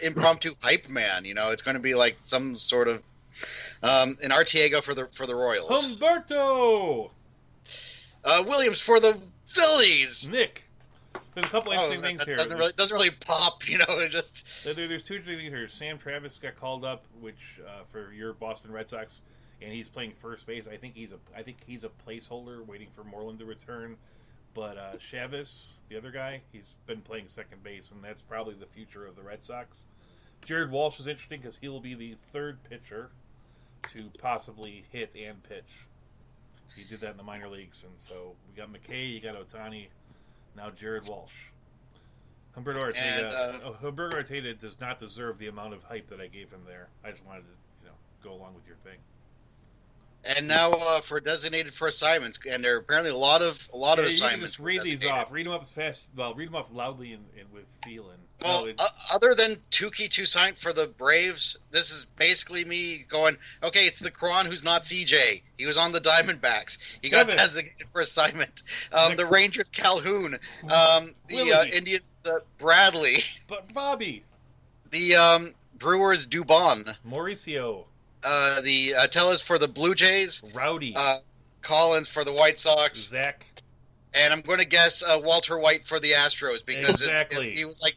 impromptu hype man. It's going to be like some sort of an Artiego for the Royals. Humberto Williams for the Phillies. Nick. There's a couple interesting things here. Doesn't really pop, It just there's two interesting things here. Sam Travis got called up, which for your Boston Red Sox, and he's playing first base. I think he's a placeholder waiting for Moreland to return. But Chavez, the other guy, he's been playing second base, and that's probably the future of the Red Sox. Jared Walsh is interesting because he will be the third pitcher to possibly hit and pitch. He did that in the minor leagues, and so we got McKay, you got Ohtani, now Jared Walsh. Humberto Arteta does not deserve the amount of hype that I gave him there. I just wanted to, go along with your thing. And now for designated for assignments, and there are apparently a lot of assignments. You can just read these off. Read them up fast. Well, read them off loudly and with feeling. Well, other than Tukey Toussaint for the Braves, this is basically me going, okay, it's the Cron who's not CJ. He was on the Diamondbacks. He got designated for assignment. The Rangers Calhoun. The Indians Bradley. But Bobby. The Brewers Dubon. Mauricio. The Tellas for the Blue Jays. Rowdy. Collins for the White Sox. Zach. And I'm going to guess Walter White for the Astros because if he was like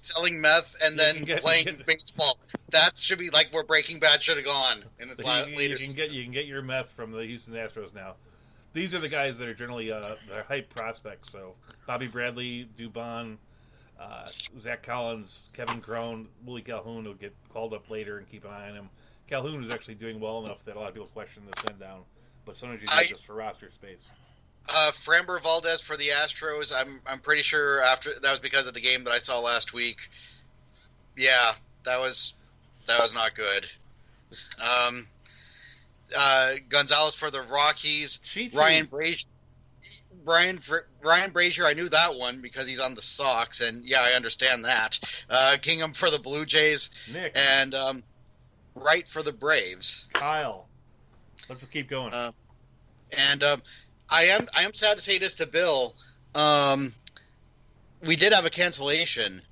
selling meth and then playing baseball, that should be like where Breaking Bad should have gone in its latest. You can get your meth from the Houston Astros now. These are the guys that are generally they're hype prospects. So Bobby Bradley, Dubon, Zach Collins, Kevin Crone, Willie Calhoun will get called up later and keep an eye on him. Calhoun is actually doing well enough that a lot of people question the send down, but sometimes you do just for roster space. Framber Valdez for the Astros. I'm pretty sure after that was because of the game that I saw last week. Yeah, that was not good. Gonzalez for the Rockies. Ryan Brazier, I knew that one because he's on the Sox, and yeah, I understand that. Kingham for the Blue Jays. Nick. And Wright for the Braves. Kyle. Let's just keep going. I am sad to say this to Bill. We did have a cancellation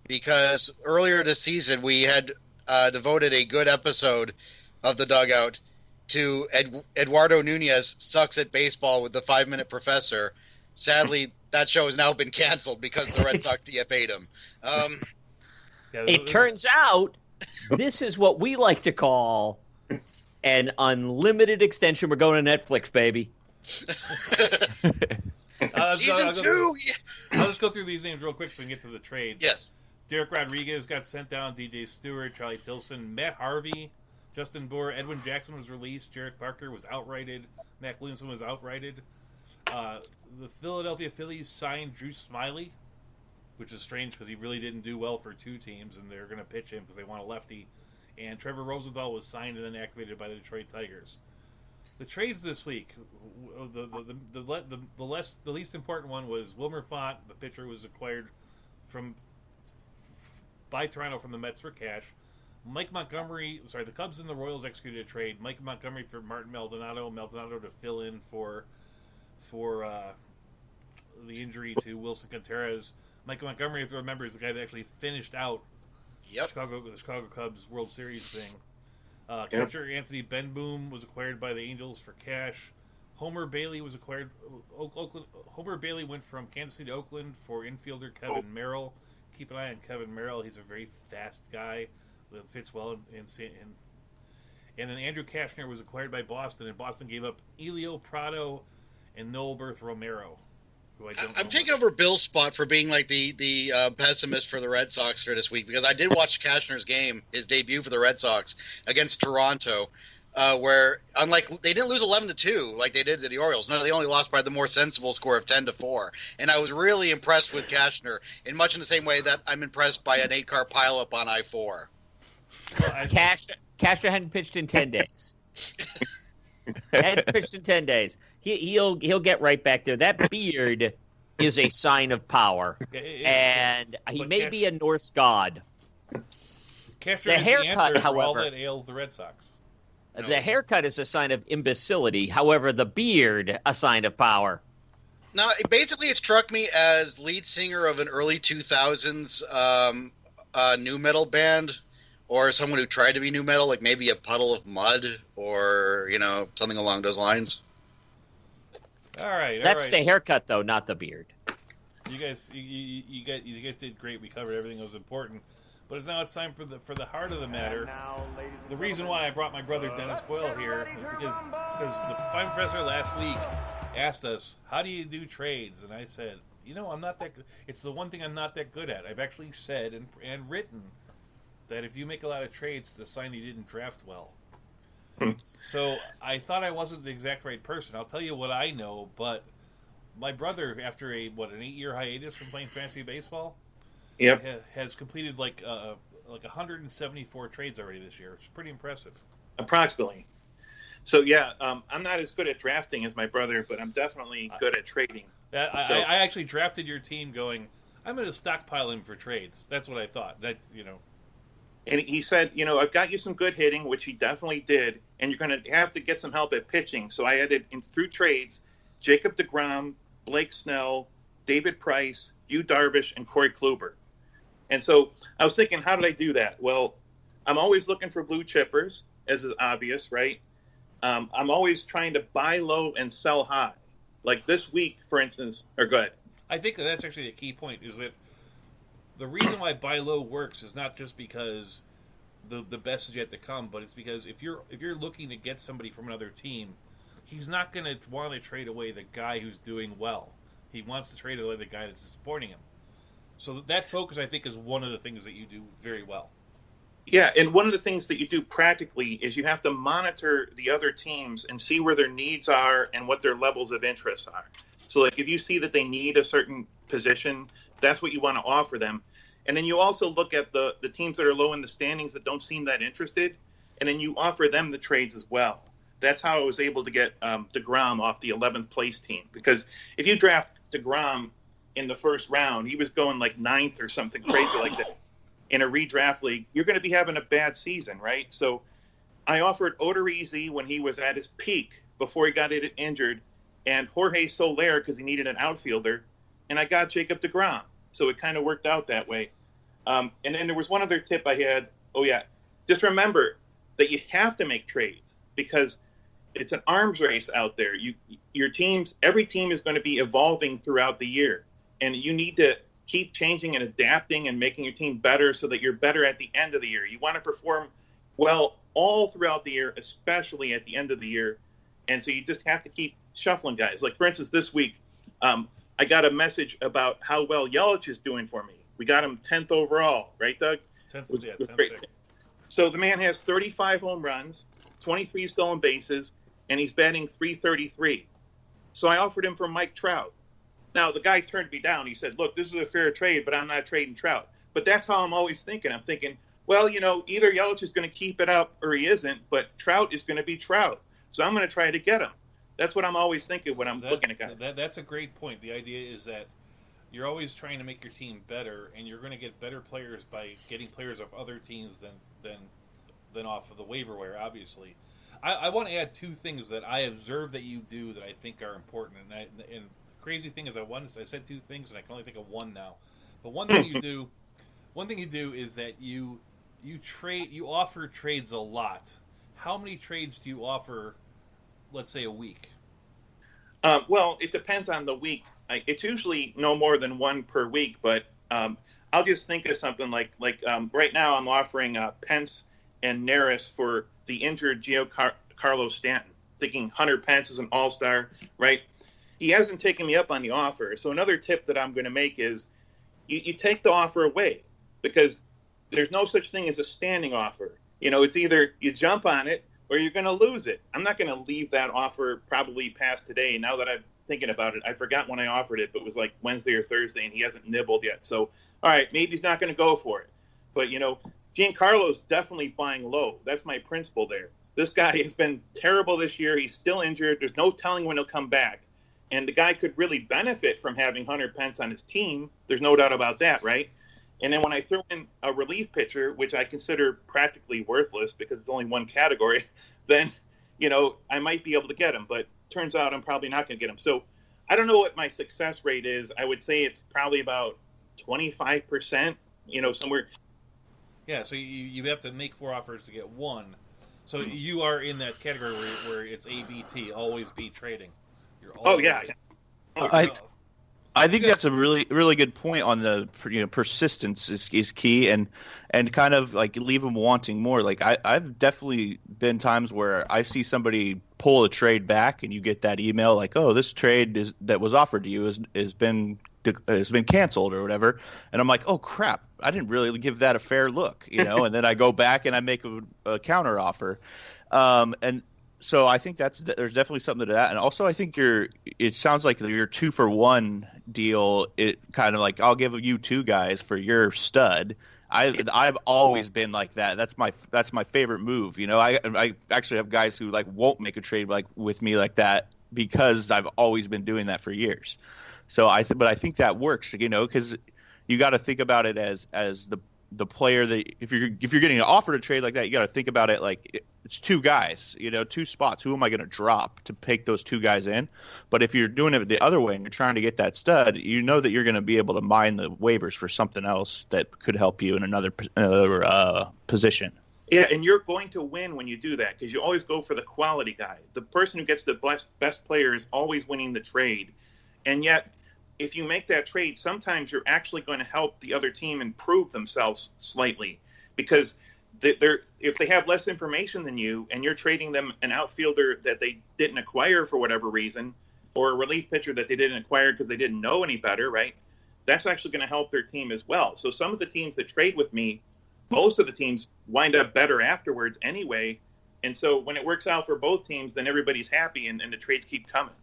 because earlier this season we had devoted a good episode of the Dugout to Eduardo Nunez sucks at baseball with the 5-minute professor. Sadly, that show has now been canceled because the Red Sox DFA'd him. It turns out this is what we like to call an unlimited extension. We're going to Netflix, baby. Season 2. I'll just go through these names real quick so we can get to the trades. Yes. Derek Rodriguez got sent down. DJ Stewart, Charlie Tilson, Matt Harvey, Justin Bohr, Edwin Jackson was released. Jarek Parker was outrighted. Matt Williamson was outrighted. The Philadelphia Phillies signed Drew Smyly, which is strange because he really didn't do well for two teams, and they're going to pitch him because they want a lefty. And Trevor Rosenthal was signed and then activated by the Detroit Tigers. The trades this week, the least important one was Wilmer Font, the pitcher, was acquired by Toronto from the Mets for cash. The Cubs and the Royals executed a trade. Mike Montgomery for Martin Maldonado to fill in for the injury to Wilson Contreras. Mike Montgomery, if you remember, is the guy that actually finished out the Chicago Cubs World Series thing. Catcher Anthony Benboom was acquired by the Angels for cash. Homer Bailey was acquired. Homer Bailey went from Kansas City to Oakland for infielder Kevin Merrill. Keep an eye on Kevin Merrill. He's a very fast guy that fits well in. And then Andrew Cashner was acquired by Boston, and Boston gave up Elio Prado and Noelberth Romero. I'm taking over Bill's spot for being like the pessimist for the Red Sox for this week because I did watch Cashner's game, his debut for the Red Sox against Toronto, where unlike they didn't lose 11-2 like they did to the Orioles. No, they only lost by the more sensible score of 10-4. And I was really impressed with Cashner in much in the same way that I'm impressed by an 8-car pileup on I-4. Cashner hadn't pitched in 10 days. Hadn't pitched in 10 days. He'll get right back there. That beard is a sign of power, and he may be a Norse god. The haircut, however, all that ails the Red Sox. The haircut is a sign of imbecility. However, the beard, a sign of power. Now, basically, it struck me as lead singer of an early 2000s a new metal band or someone who tried to be new metal, like maybe a Puddle of Mud or, something along those lines? All right. That's the haircut, though, not the beard. You guys did great. We covered everything that was important. But it's time for the heart of the matter. The reason why I brought my brother Dennis Boyle here is because the fine professor last week asked us, how do you do trades? And I said, I'm not that good. It's the one thing I'm not that good at. I've actually said and written that if you make a lot of trades, it's a sign you didn't draft well. So I thought I wasn't the exact right person. I'll tell you what I know, but my brother, after an 8-year hiatus from playing fantasy baseball, has completed like 174 trades already this year. It's pretty impressive. Approximately. So I'm not as good at drafting as my brother, but I'm definitely good at trading. I actually drafted your team going, I'm going to stockpile him for trades. That's what I thought. And he said, I've got you some good hitting, which he definitely did, and you're going to have to get some help at pitching. So I added in through trades Jacob deGrom, Blake Snell, David Price, Yu Darvish, and Corey Kluber. And so I was thinking, how did I do that? Well, I'm always looking for blue chippers, as is obvious, right? I'm always trying to buy low and sell high. Like this week, for instance, or go ahead. I think that's actually a key point, is that the reason why buy low works is not just because the best is yet to come, but it's because if you're looking to get somebody from another team, he's not going to want to trade away the guy who's doing well. He wants to trade away the guy that's disappointing him. So that focus, I think, is one of the things that you do very well. Yeah, and one of the things that you do practically is you have to monitor the other teams and see where their needs are and what their levels of interest are. So, like, if you see that they need a certain position, that's what you want to offer them. And then you also look at the teams that are low in the standings that don't seem that interested, and then you offer them the trades as well. That's how I was able to get deGrom off the 11th place team. Because if you draft deGrom in the first round, he was going like 9th or something crazy like that in a redraft league, you're going to be having a bad season, right? So I offered Odorizzi when he was at his peak before he got injured, and Jorge Soler because he needed an outfielder, and I got Jacob deGrom. So it kind of worked out that way. And then there was one other tip I had. Oh, yeah. Just remember that you have to make trades because it's an arms race out there. Every team is going to be evolving throughout the year. And you need to keep changing and adapting and making your team better so that you're better at the end of the year. You want to perform well all throughout the year, especially at the end of the year. And so you just have to keep shuffling guys. Like, for instance, this week, I got a message about how well Yelich is doing for me. We got him 10th overall, right, Doug? 10th, yeah, 10th great. pick. So the man has 35 home runs, 23 stolen bases, and he's batting .333. So I offered him for Mike Trout. Now, the guy turned me down. He said, look, this is a fair trade, but I'm not trading Trout. But that's how I'm always thinking. I'm thinking, well, either Yelich is going to keep it up or he isn't, but Trout is going to be Trout. So I'm going to try to get him. That's what I'm always thinking when I'm looking at guys. That's a great point. The idea is that you're always trying to make your team better, and you're going to get better players by getting players off other teams than off of the waiver wire, obviously. I want to add two things that I observe that you do that I think are important. And the crazy thing is I said two things, and I can only think of one now. But one thing you do is that you offer trades a lot. How many trades do you offer, let's say, a week? Well, it depends on the week. It's usually no more than one per week, but I'll just think of something like right now I'm offering Pence and Neris for the injured Giancarlo Stanton, thinking Hunter Pence is an all-star, right? He hasn't taken me up on the offer. So another tip that I'm going to make is you take the offer away because there's no such thing as a standing offer. It's either you jump on it or you're going to lose it. I'm not going to leave that offer probably past today. Now that I'm thinking about it, I forgot when I offered it, but it was like Wednesday or Thursday, and he hasn't nibbled yet. So, all right, maybe he's not going to go for it. But, Giancarlo's definitely buying low. That's my principle there. This guy has been terrible this year. He's still injured. There's no telling when he'll come back. And the guy could really benefit from having Hunter Pence on his team. There's no doubt about that, right? And then when I throw in a relief pitcher, which I consider practically worthless because it's only one category, then, I might be able to get him. But turns out I'm probably not going to get him. So I don't know what my success rate is. I would say it's probably about 25%, somewhere. Yeah, so you have to make 4 offers to get 1. So you are in that category where it's ABT, always be trading. You're always, I think that's a really good point on the persistence is key and kind of like leave them wanting more. Like I've definitely been times where I see somebody pull a trade back and you get that email like, oh, this trade that was offered to you has been canceled or whatever, and I'm like, oh crap, I didn't really give that a fair look, and then I go back and I make a counter offer, and so I think there's definitely something to that. And also I think it sounds like your 2-for-1 deal, it kind of like, I'll give you 2 guys for your stud. I've always been like that. That's my favorite move. I actually have guys who like won't make a trade like with me like that because I've always been doing that for years. So but I think that works, because you got to think about it as the player that if you're getting an offer to trade like that, you got to think about it like it's 2 guys, 2 spots. Who am I going to drop to take those 2 guys in? But if you're doing it the other way and you're trying to get that stud, that you're going to be able to mine the waivers for something else that could help you in another position. Yeah, and you're going to win when you do that because you always go for the quality guy. The person who gets the best player is always winning the trade. And yet, if you make that trade, sometimes you're actually going to help the other team improve themselves slightly because if they have less information than you and you're trading them an outfielder that they didn't acquire for whatever reason or a relief pitcher that they didn't acquire because they didn't know any better, right? That's actually going to help their team as well. So some of the teams that trade with me, most of the teams wind up better afterwards anyway. And so when it works out for both teams, then everybody's happy and the trades keep coming.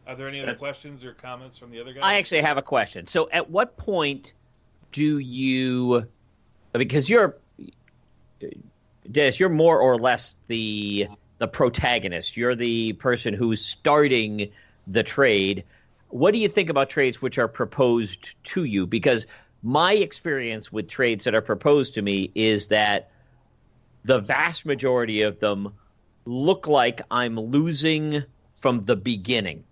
Are there any other questions or comments from the other guys? I actually have a question. So at what point do you – because you're – Dennis, you're more or less the protagonist. You're the person who's starting the trade. What do you think about trades which are proposed to you? Because my experience with trades that are proposed to me is that the vast majority of them look like I'm losing from the beginning.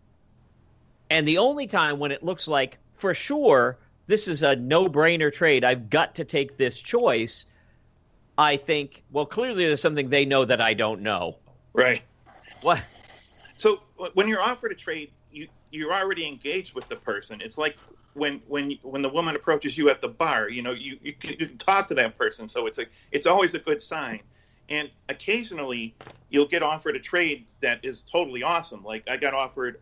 And the only time when it looks like, for sure, this is a no-brainer trade, I've got to take this choice, I think, well, clearly there's something they know that I don't know. Right. What? So when you're offered a trade, you're already engaged with the person. It's like when the woman approaches you at the bar, you can talk to that person. So it's always a good sign. And occasionally you'll get offered a trade that is totally awesome. Like I got offered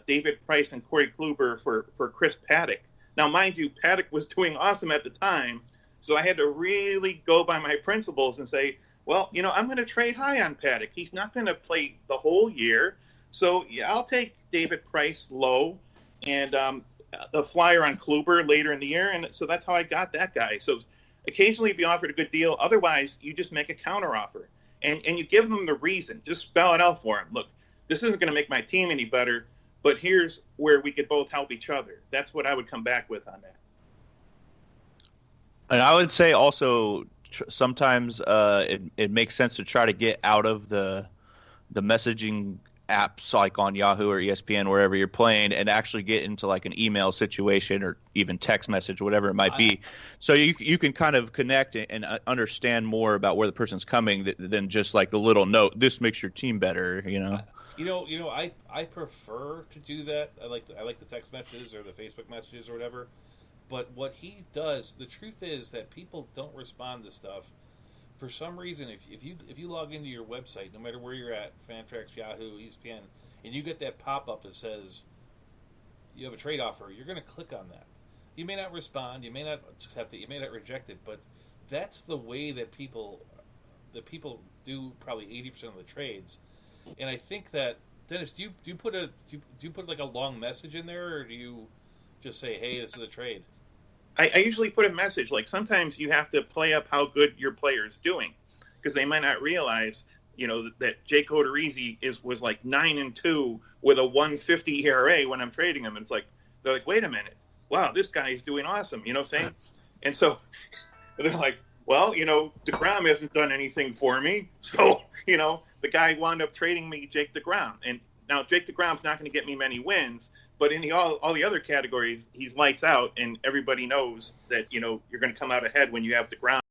David Price and Corey Kluber for Chris Paddock. Now, mind you, Paddock was doing awesome at the time. So I had to really go by my principles and say, well, I'm going to trade high on Paddock. He's not going to play the whole year. So yeah, I'll take David Price low and the flyer on Kluber later in the year. And so that's how I got that guy. So occasionally you'll be offered a good deal. Otherwise, you just make a counter offer. And you give them the reason. Just spell it out for them. Look, this isn't going to make my team any better, but here's where we could both help each other. That's what I would come back with on that. And I would say also sometimes it makes sense to try to get out of the messaging apps like on Yahoo or ESPN, wherever you're playing, and actually get into like an email situation or even text message, whatever it might be. So you can kind of connect and understand more about where the person's coming than just like the little note, this makes your team better, I prefer to do that. I like the text messages or the Facebook messages or whatever. But what he does, the truth is that people don't respond to stuff. For some reason, if you log into your website, no matter where you're at, Fantrax, Yahoo, ESPN, and you get that pop-up that says you have a trade offer, you're going to click on that. You may not respond, you may not accept it, you may not reject it, but that's the way that people do probably 80% of the trades. And I think that, Dennis, do you put like a long message in there, or do you just say, hey, this is a trade? I usually put a message. Like sometimes you have to play up how good your player is doing because they might not realize, that Jake Odorizzi was like 9-2 with a 1.50 ERA when I'm trading him. And it's like, they're like, wait a minute. Wow, this guy is doing awesome. You know what I'm saying? And so they're like, well, DeGrom hasn't done anything for me. So, the guy wound up trading me Jake DeGrom. And now Jake DeGrom's not going to get me many wins, But in all the other categories, he's lights out, and everybody knows that you're going to come out ahead when you have the ground.